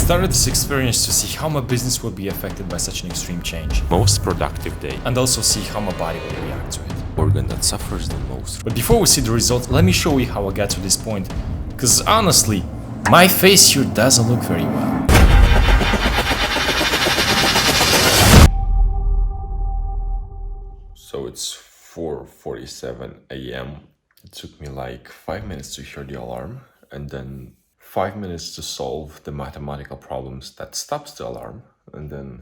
started this experience to see how my business will be affected by such an extreme change. Most productive day. And also see how my body will react to it. Organ that suffers the most. But before we see the results, let me show you how I got to this point. Because honestly, my face here doesn't look very well. So it's 4:47 a.m. It took me like 5 minutes to hear the alarm and then 5 minutes to solve the mathematical problems that stops the alarm and then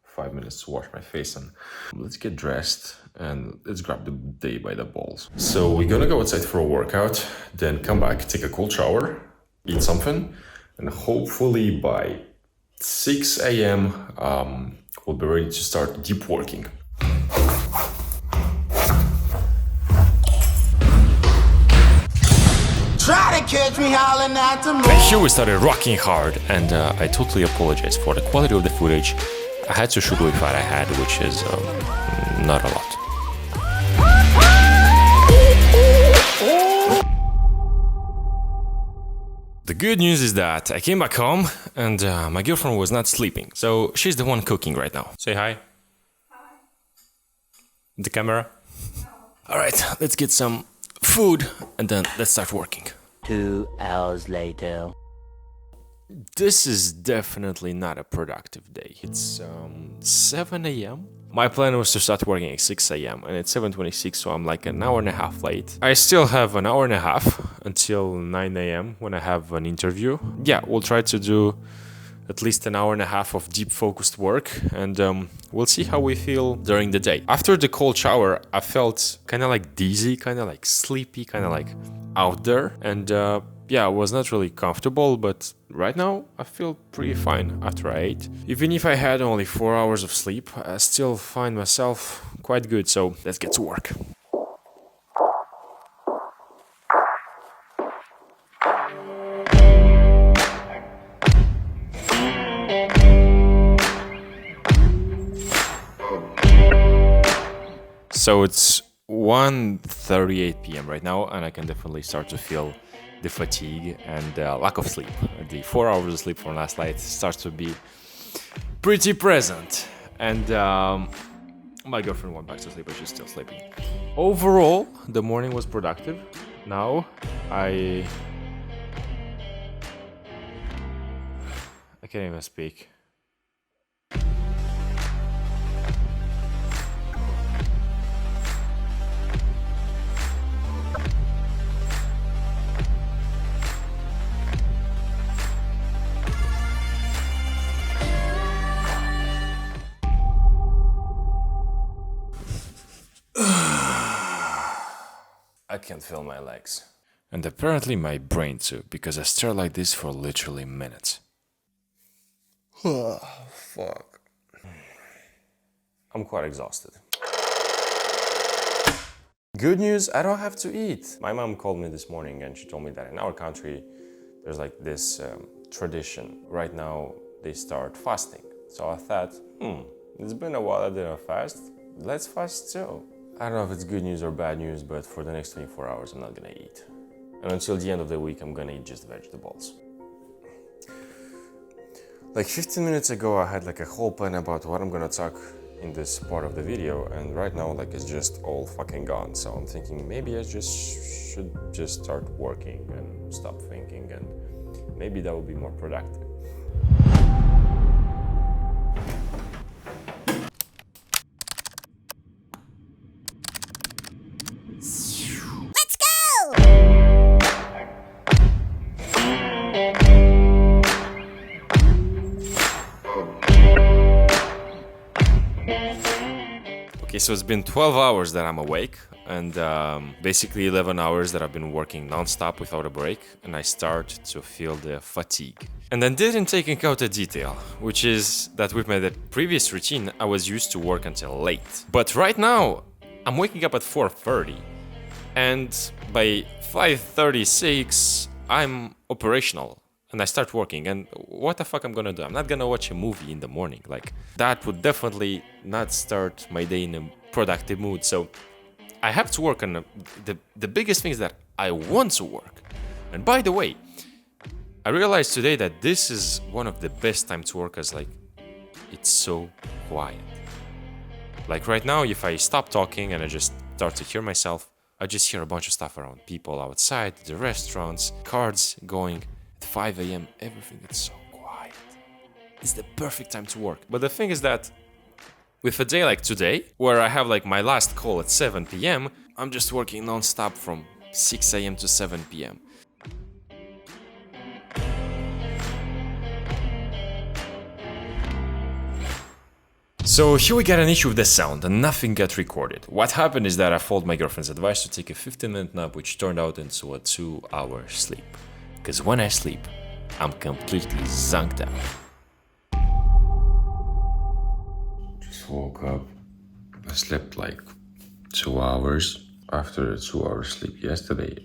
5 minutes to wash my face and let's get dressed and let's grab the day by the balls. So we're gonna go outside for a workout, then come back, take a cold shower, eat something, and hopefully by 6 a.m. We'll be ready to start deep working. Try to catch me howling at the moon. And here we started rocking hard, and I totally apologize for the quality of the footage. I had to shoot with what I had, which is not a lot. The good news is that I came back home and my girlfriend was not sleeping, so she's the one cooking right now. Say hi. Hi. The camera. No. All right, let's get some food and then let's start working. 2 hours later. This is definitely not a productive day. It's 7 a.m. My plan was to start working at 6 a.m. and it's 7:26, so I'm like an hour and a half late. I still have an hour and a half until 9 a.m. when I have an interview. Yeah, we'll try to do at least an hour and a half of deep focused work and we'll see how we feel during the day. After the cold shower, I felt kind of like dizzy, kind of like sleepy, kind of like out there. And yeah, I was not really comfortable, but right now I feel pretty fine after I ate. Even if I had only 4 hours of sleep, I still find myself quite good, so let's get to work. So it's 1:38 p.m. right now, and I can definitely start to feel the fatigue and lack of sleep. The 4 hours of sleep from last night starts to be pretty present. And my girlfriend went back to sleep, but she's still sleeping. Overall, the morning was productive. Now I can't even speak. I can't feel my legs. And apparently my brain too, because I stare like this for literally minutes. Fuck. I'm quite exhausted. Good news, I don't have to eat. My mom called me this morning and she told me that in our country there's like this tradition. Right now they start fasting. So I thought, it's been a while I didn't fast. Let's fast too. I don't know if it's good news or bad news, but for the next 24 hours I'm not gonna eat. And until the end of the week I'm gonna eat just vegetables. Like 15 minutes ago I had like a whole plan about what I'm gonna talk in this part of the video, and right now like it's just all fucking gone. So I'm thinking maybe I should just start working and stop thinking, and maybe that will be more productive. Okay, so it's been 12 hours that I'm awake, and basically 11 hours that I've been working non-stop without a break, and I start to feel the fatigue. And then didn't take into account a detail, which is that with my previous routine, I was used to work until late. But right now, I'm waking up at 4:30, and by 5:36, I'm operational. And I start working, and what the fuck I'm gonna do? I'm not gonna watch a movie in the morning. Like, that would definitely not start my day in a productive mood. So I have to work on the biggest things that I want to work. And by the way, I realized today that this is one of the best time to work as like, it's so quiet. Like right now, if I stop talking and I just start to hear myself, I just hear a bunch of stuff around. People outside, the restaurants, cars going at 5 a.m. Everything is so quiet. It's the perfect time to work. But the thing is that with a day like today, where I have like my last call at 7 p.m., I'm just working non-stop from 6 a.m. to 7 p.m. So here we got an issue with the sound and nothing got recorded. What happened is that I followed my girlfriend's advice to take a 15-minute nap, which turned out into a 2-hour sleep. Because when I sleep, I'm completely zonked out. Just woke up. I slept like 2 hours. After a 2-hour sleep yesterday,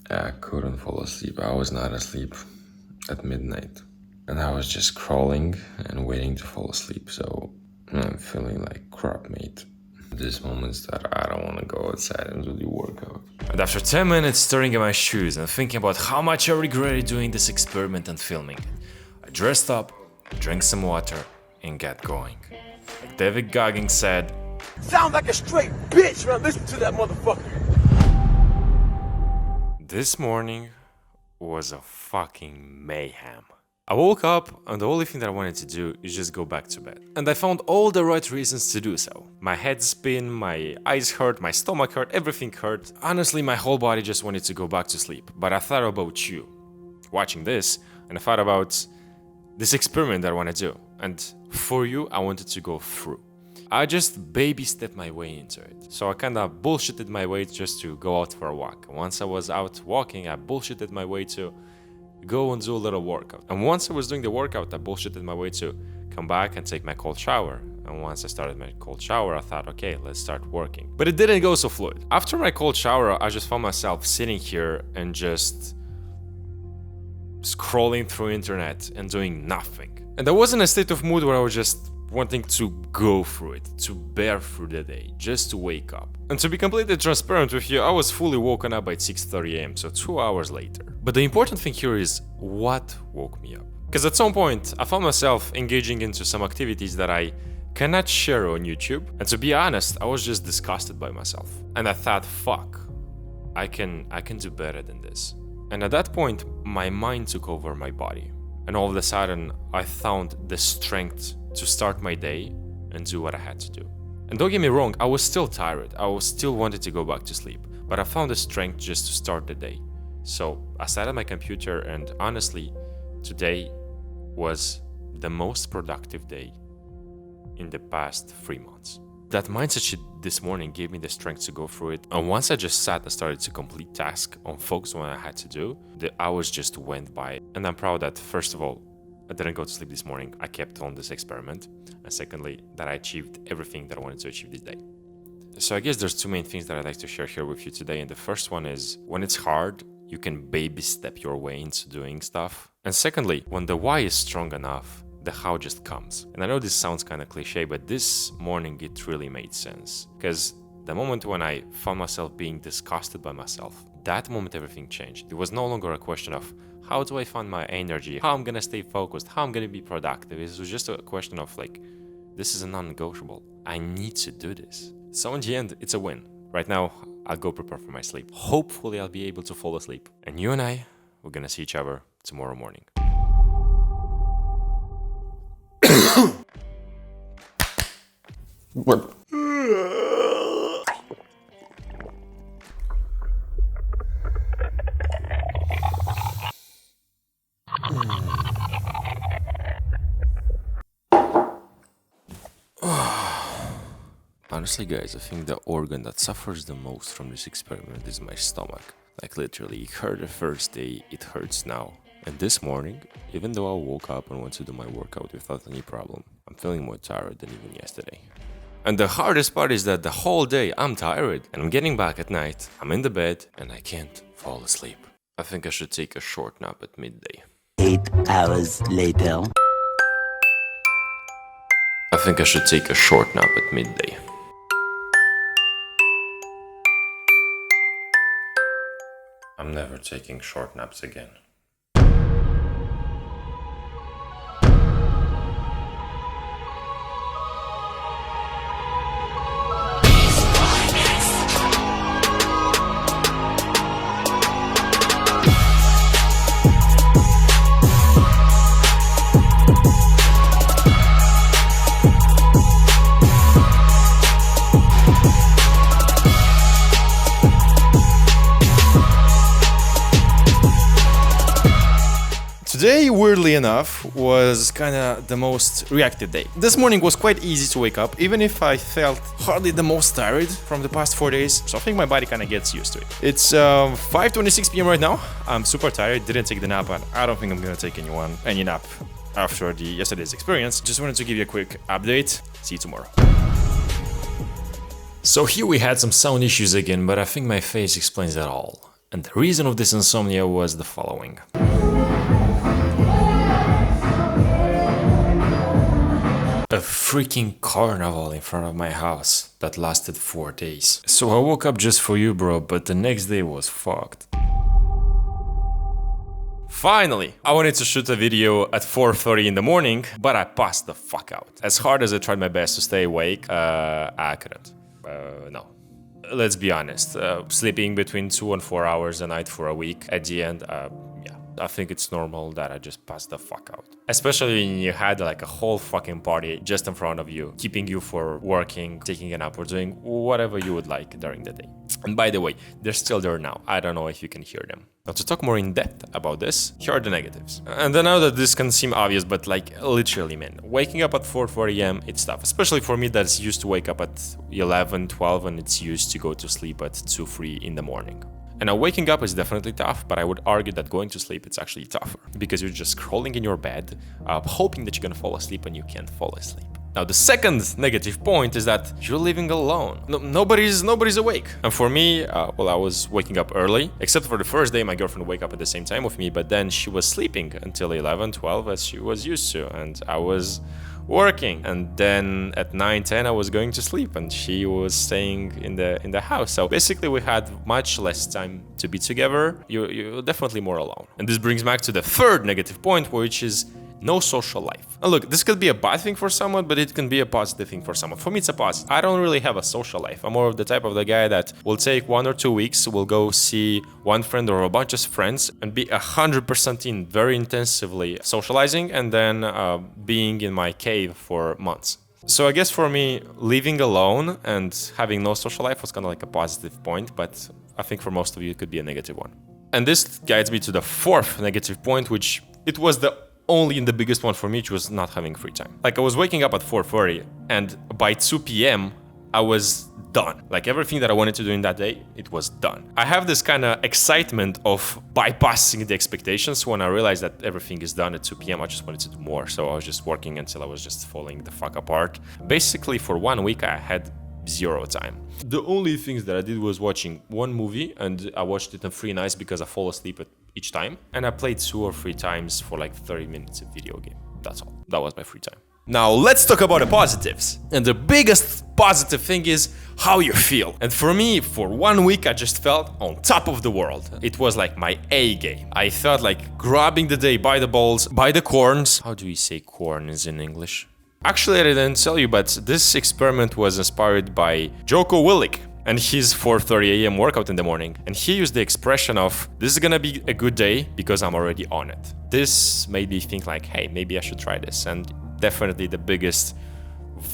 I couldn't fall asleep. I was not asleep at midnight. And I was just crawling and waiting to fall asleep. So I'm feeling like crap, mate. There's moments that I don't want to go outside and do the workout. And after 10 minutes staring at my shoes and thinking about how much I regretted doing this experiment and filming it, I dressed up, drank some water, and got going. Like David Goggins said, "Sound like a straight bitch when I listen to that motherfucker." this morning was a fucking mayhem. I woke up and the only thing that I wanted to do is just go back to bed. And I found all the right reasons to do so. My head spin, my eyes hurt, my stomach hurt, everything hurt. Honestly, my whole body just wanted to go back to sleep. But I thought about you, watching this, and I thought about this experiment that I want to do. And for you, I wanted to go through. I just baby stepped my way into it. So I kinda bullshitted my way just to go out for a walk. Once I was out walking, I bullshitted my way to go and do a little workout. And once I was doing the workout, I bullshitted my way to come back and take my cold shower. And once I started my cold shower, I thought, okay, let's start working. But it didn't go so fluid. After my cold shower, I just found myself sitting here and just scrolling through internet and doing nothing. And I was in a state of mood where I was just wanting to go through it, to bear through the day, just to wake up. And to be completely transparent with you, I was fully woken up by 6:30 a.m., so 2 hours later. But the important thing here is what woke me up. Because at some point, I found myself engaging into some activities that I cannot share on YouTube. And to be honest, I was just disgusted by myself. And I thought, fuck, I can do better than this. And at that point, my mind took over my body. And all of a sudden, I found the strength to start my day and do what I had to do. And don't get me wrong, I was still tired. I was still wanted to go back to sleep. But I found the strength just to start the day. So I sat at my computer and honestly, today was the most productive day in the past 3 months. That mindset shit this morning gave me the strength to go through it. And once I just sat and started to complete tasks on focus on what I had to do, the hours just went by. And I'm proud that, first of all, I didn't go to sleep this morning. I kept on this experiment. And secondly, that I achieved everything that I wanted to achieve this day. So I guess there's two main things that I'd like to share here with you today. And the first one is, when it's hard, you can baby step your way into doing stuff. And secondly, when the why is strong enough, the how just comes. And I know this sounds kind of cliche, but this morning it really made sense. Because the moment when I found myself being disgusted by myself, that moment everything changed. It was no longer a question of how do I find my energy, how I'm gonna stay focused, how I'm gonna be productive. It was just a question of like, this is a non-negotiable. I need to do this. So in the end, it's a win. Right now, I'll go prepare for my sleep. Hopefully I'll be able to fall asleep. And you and I, we're gonna see each other tomorrow morning. What? Honestly, guys, I think the organ that suffers the most from this experiment is my stomach. Like literally, it hurt the first day, it hurts now. And this morning, even though I woke up and went to do my workout without any problem, I'm feeling more tired than even yesterday. And the hardest part is that the whole day I'm tired and I'm getting back at night, I'm in the bed and I can't fall asleep. I think I should take a short nap at midday. 8 hours later. I think I should take a short nap at midday. I'm never taking short naps again. weirdly enough, was kinda the most reactive day. This morning was quite easy to wake up, even if I felt hardly the most tired from the past 4 days, so I think my body kinda gets used to it. It's 5:26 p.m. right now. I'm super tired, didn't take the nap, and I don't think I'm gonna take any nap after yesterday's experience. Just wanted to give you a quick update. See you tomorrow. So here we had some sound issues again, but I think my face explains it all. And the reason of this insomnia was the following. A freaking carnival in front of my house that lasted 4 days. So I woke up just for you, bro, but the next day was fucked. Finally, I wanted to shoot a video at 4:30 in the morning, but I passed the fuck out. As hard as I tried my best to stay awake, I couldn't. No. Let's be honest, sleeping between 2 and 4 hours a night for a week, at the end, yeah, I think it's normal that I just passed the fuck out. Especially when you had like a whole fucking party just in front of you, keeping you for working, taking a nap, or doing whatever you would like during the day. And by the way, they're still there now. I don't know if you can hear them. Now, to talk more in depth about this, here are the negatives. And I know that this can seem obvious, but like literally, man, waking up at 4:40 a.m., it's tough. Especially for me that's used to wake up at 11, 12, and it's used to go to sleep at 2, 3 in the morning. And now waking up is definitely tough, but I would argue that going to sleep it's actually tougher because you're just crawling in your bed, hoping that you're gonna fall asleep and you can't fall asleep. Now the second negative point is that you're living alone. Nobody's awake. And for me, well, I was waking up early, except for the first day my girlfriend woke up at the same time with me, but then she was sleeping until 11, 12 as she was used to, and I was working, and then at 9, 10 I was going to sleep and she was staying in the house. So basically we had much less time to be together. You're definitely more alone. And this brings back to the third negative point, which is no social life. And look, this could be a bad thing for someone, but it can be a positive thing for someone. For me, it's a positive. I don't really have a social life. I'm more of the type of the guy that will take 1 or 2 weeks, will go see one friend or a bunch of friends and be 100% in, very intensively socializing, and then being in my cave for months. So I guess for me, living alone and having no social life was kind of like a positive point, but I think for most of you, it could be a negative one. And this guides me to the fourth negative point, which it was the only in the biggest one for me, which was not having free time. Like I was waking up at 4:30 and by 2 p.m. I was done. Like everything that I wanted to do in that day, it was done. I have this kind of excitement of bypassing the expectations. When I realized that everything is done at 2 p.m. I just wanted to do more. So I was just working until I was just falling the fuck apart. Basically for 1 week I had zero time. The only things that I did was watching one movie, and I watched it in 3 nights because I fall asleep at each time, and I played 2 or 3 times for like 30 minutes of video game. That's all. That was my free time. Now let's talk about the positives. And the biggest positive thing is how you feel. And for me, for 1 week, I just felt on top of the world. It was like my A game. I felt like grabbing the day by the balls, by the corns. How do you say corns in English? Actually, I didn't tell you, but this experiment was inspired by Jocko Willink and his 4:30 a.m. workout in the morning. And he used the expression of, this is gonna be a good day because I'm already on it. This made me think like, hey, maybe I should try this. And definitely the biggest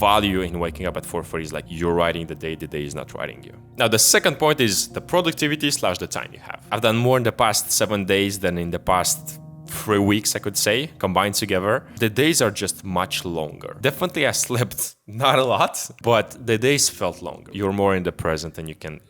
value in waking up at 4:30 is like you're riding the day is not riding you. Now, the second point is the productivity / the time you have. I've done more in the past 7 days than in the past 3 weeks, I could say, combined together. The days are just much longer. Definitely I slept not a lot, but the days felt longer. You're more in the present and you can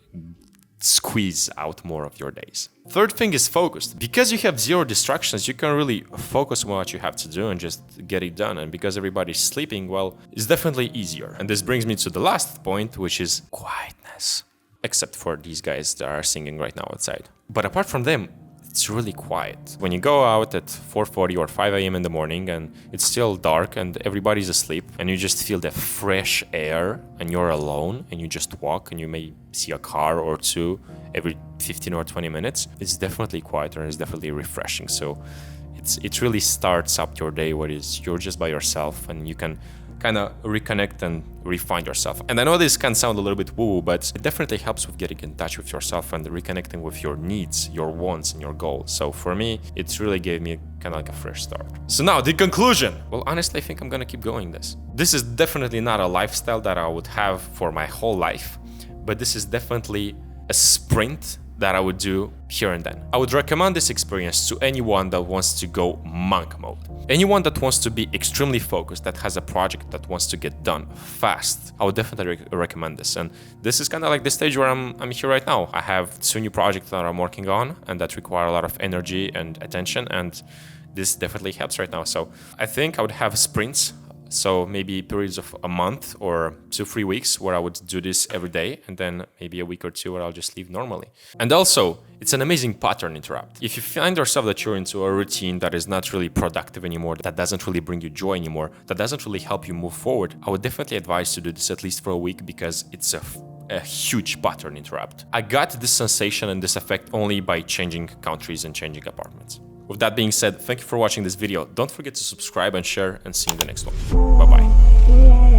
squeeze out more of your days. Third thing is focused. Because you have zero distractions, you can really focus on what you have to do and just get it done. And because everybody's sleeping, well, it's definitely easier. And this brings me to the last point, which is quietness. Except for these guys that are singing right now outside. But apart from them, it's really quiet. When you go out at 4:40 or 5 a.m. in the morning and it's still dark and everybody's asleep and you just feel the fresh air and you're alone and you just walk and you may see a car or two every 15 or 20 minutes, it's definitely quieter and it's definitely refreshing. So it really starts up your day where you're just by yourself and you can kind of reconnect and refine yourself. And I know this can sound a little bit woo, but it definitely helps with getting in touch with yourself and reconnecting with your needs, your wants, and your goals. So for me, it really gave me kind of like a fresh start. So now the conclusion. Well, honestly, I think I'm gonna keep going this. This is definitely not a lifestyle that I would have for my whole life, but this is definitely a sprint that I would do here and then. I would recommend this experience to anyone that wants to go monk mode. Anyone that wants to be extremely focused, that has a project that wants to get done fast. I would definitely recommend this. And this is kind of like the stage where I'm here right now. I have 2 new projects that I'm working on and that require a lot of energy and attention, and this definitely helps right now. So I think I would have sprints. So maybe periods of a month or 2-3 weeks where I would do this every day, and then maybe a week or 2 where I'll just leave normally. And also, it's an amazing pattern interrupt. If you find yourself that you're into a routine that is not really productive anymore, that doesn't really bring you joy anymore, that doesn't really help you move forward, I would definitely advise to do this at least for a week, because it's a huge pattern interrupt. I got this sensation and this effect only by changing countries and changing apartments. With that being said, thank you for watching this video. Don't forget to subscribe and share, and see you in the next one. Bye-bye.